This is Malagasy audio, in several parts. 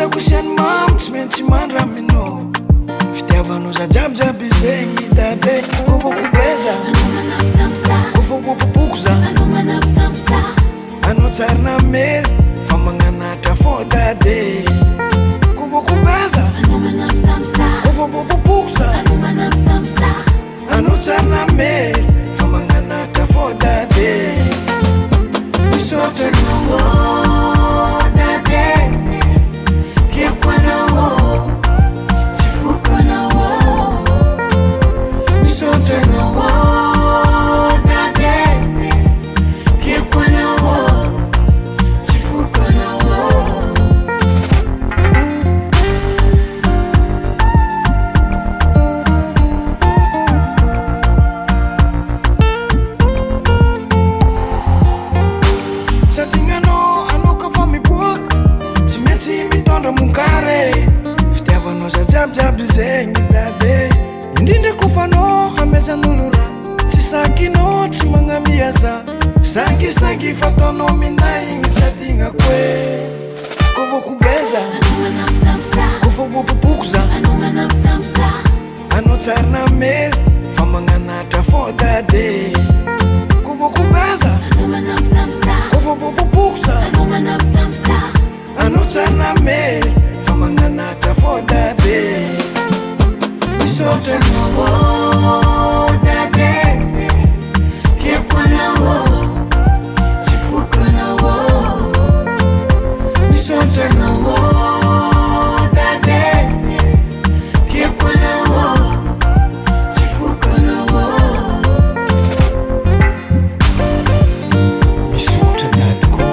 hitako siany mamy tsy maintsy mandramino fitiavanao za jiabijiaby zegny dade kovokobeza kovovopopoko za anao tsary namery fa magnanatra fô dade kovokobeza kovovopopoko za anao tsary namery fa magnanatra fô dade misaotra fitiavanao za jiabijiaby zegny dade indrindra kofanao hamezan'olo ra tsy sakinao tsy magnamia za sangisangy fataonao minaigny tsy adignako hoe kovokobeza kovovopopoko za anao tsary namery fa magnanatra fô dade kovokobeza kovovopopoko za anao tsary namery fa magnanatra fô dade misaotra dade tiako anao tsy foko anao misaotra dade tiako anao tsy foko anao misaotra dady ko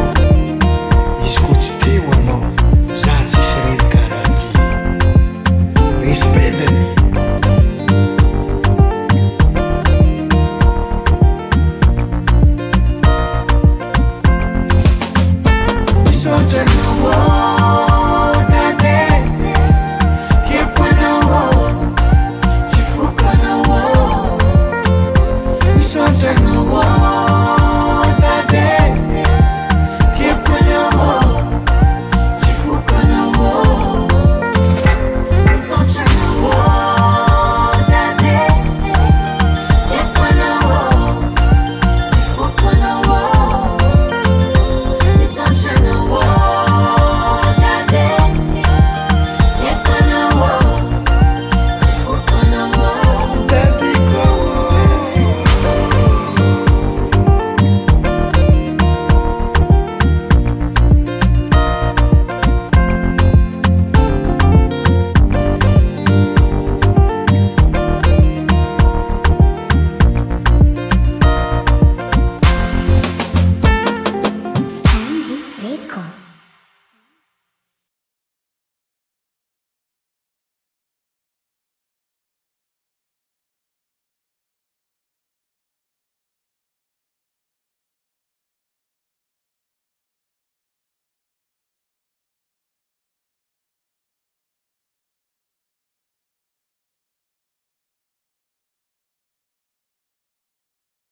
izy ko tsy teo anao za tsisy rery karaha ty respect dady misaotra